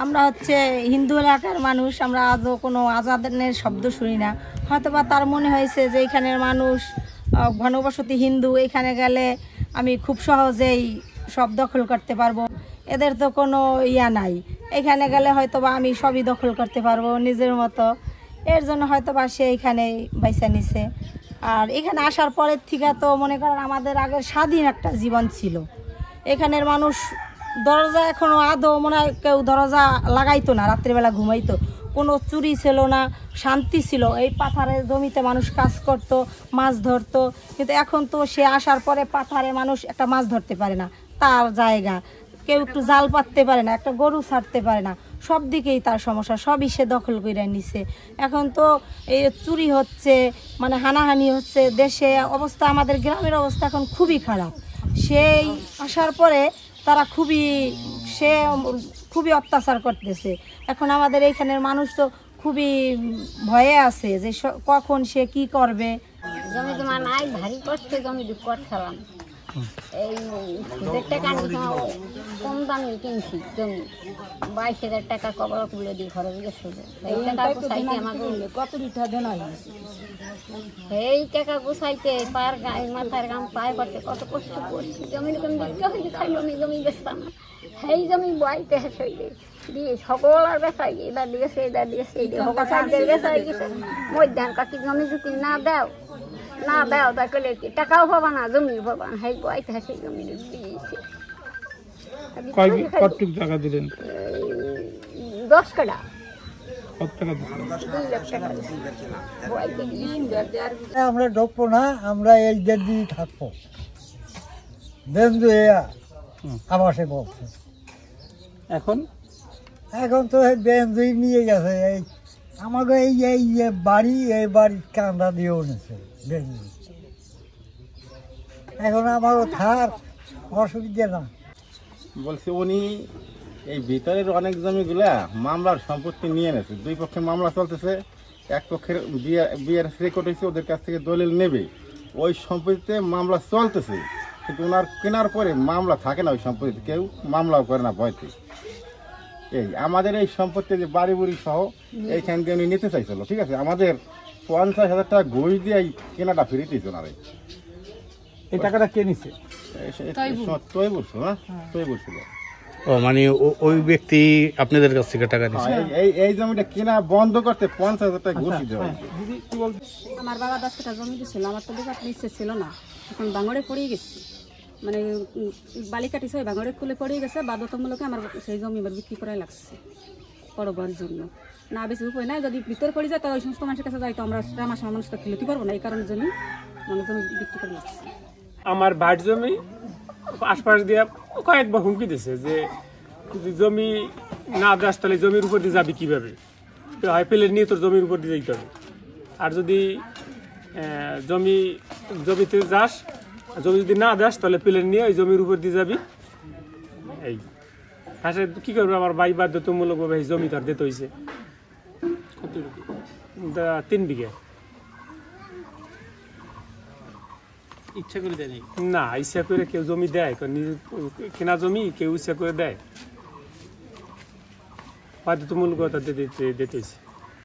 আমরা হচ্ছে হিন্দু এলাকার মানুষ, আমরা আজও কোনো আজাদের শব্দ শুনি না। হয়তোবা তার মনে হয়েছে যে এখানের মানুষ ঘনবসতি হিন্দু, এখানে গেলে আমি খুব সহজেই সব দখল করতে পারবো, এদের তো কোনো ইয়া নাই, এখানে গেলে হয়তোবা আমি সবই দখল করতে পারবো নিজের মতো, এর জন্য হয়তোবা সে এখানে বাইসা নিছে। আর এখানে আসার পরের থেকে তো মনে করেন আমাদের আগের স্বাধীন একটা জীবন ছিল। এখানের মানুষ দরজা এখনও আদৌ মনে হয় কেউ দরজা লাগাইতো না, রাত্রিবেলা ঘুমাইতো, কোনো চুরি ছিল না, শান্তি ছিল। এই পাথারের জমিতে মানুষ কাজ করত, মাছ ধরতো, কিন্তু এখন তো সে আসার পরে পাথারে মানুষ একটা মাছ ধরতে পারে না, তার জায়গা কেউ একটু জাল পাততে পারে না, একটা গরু ছাড়তে পারে না, সব দিকেই তার সমস্যা, সবই সে দখল করে নিছে। এখন তো এই চুরি হচ্ছে, মানে হানাহানি হচ্ছে, দেশে অবস্থা, আমাদের গ্রামের অবস্থা এখন খুবই খারাপ। সেই আসার পরে তারা খুবই অত্যাচার করতেছে। এখন আমাদের এইখানের মানুষ তো খুবই ভয়ে আছে যে কখন সে কি করবে। জমি জমা নাই, ভারী কষ্টে জমি করছিলাম। এই সুদের টাকা কম দামে কিনছি জমি, 22,000 টাকা কবর তুলে দিই খরচ গেছে। এই টাকা গুছাইতে আমাকে এই টাকা গুছাইতে পার গায়ে মাথার গাম পায়ে করতে কত কষ্ট করছি। জমির কোন দিকে খাইলো আমি জমি বেচতাম না, সেই জমি বইতে হেসে দিয়ে সকল আর বেচাই, এবার দিয়েছে এবার দিয়েছে, এই বেচাই গেছে। মধ্যাহ্ন কাটি জমি যদি না দাও তাহলে টাকাও পাবা না, জমিও পাবা না, সেই বইতে হেসে জমি দিয়েছে। 10 কাটা। আমরা ঢুকবো না, আমরা এই দেড় দিয়ে থাকবো বেন্দু আবাসে বলছে। এখন তো বেন্দুই নিয়ে গেছে, এই আমাকে এই বাড়ির কান্দা দিয়েও নিছে বেন্দু। এখন আমারও থাক অসুবিধা না। বলছি উনি এই ভিতরের অনেক জমিগুলা মামলার সম্পত্তি নিয়ে নেছে, দুই পক্ষে মামলা চলতেছে, এক পক্ষের বিয়ের রেকর্ড হয়েছে, ওদের কাছ থেকে দলিল নেবে, ওই সম্পত্তিতে মামলা চলতেছে, কিন্তু ওনার কেনার পরে মামলা থাকে না ওই সম্পত্তিতে, কেউ মামলাও করে না ভয়তে। এই আমাদের এই সম্পত্তি যে বাড়ি বুড়ি সহ এইখান দিয়ে উনি নিতে চাইছিল, ঠিক আছে, আমাদের 50,000 টাকা ঘুষ দিয়ে এই কেনাটা ফিরিতেছ ওনারে। এই টাকাটা কে নিছে? তুই বলছো না, তুই বলছিল। ও মানে ওই ব্যক্তি আপনাদের কাছ থেকে টাকা নিছে? এই জমিটা কেনা বন্ধ করতে 50,000 টাকা ঘুষ দিতে হয়। আমার বাবা 10 কাঠা জমি দিছিল, আমার তো বিকাশ নিচ্ছে ছিল না, এখন বাঙড়ে পড়িয়ে গেছি, মানে বালি কাটিছে, ওই বাঙড়ে খুলে পড়িয়ে গেছে, বাধ্যতামূলকে আমার সেই জমি এবার বিক্রি করাই লাগছে পরবার জন্য। না বেশি উপায় নাই, যদি ভিতরে পড়ে যায় তো ওই সমস্ত মানুষের কাছে যাই, তো আমরা মানুষ তো খেলতে পারবো না, এই কারণের জন্য আমার জমি বিক্রি করে লাগছে। আমার বাড়ির জমি আশপাশ দিয়ে কয়েকবার হুমকি দিছে যে যদি জমি না দাস তাহলে জমির উপর দিয়ে যাবি কিভাবে, হয় প্লেট নিয়ে তোর জমির উপর দিয়ে যেতে হবে, আর যদি জমিতে যাস, জমি যদি না দাস তাহলে প্লেট নিয়ে ওই জমির উপর দিয়ে যাবি। এই আসলে কী করবে, আমার ভাই বাধ্যতামূলকভাবে এই জমি তার দিতে হয়েছে 3 বিঘা। ইচ্ছা করে দেয় না, ইচ্ছা করে কেউ জমি দেয়, কেনা জমি কেউ ইচ্ছা করে দেয়, বাধ্যতামূলকতা দিতে হয়েছে।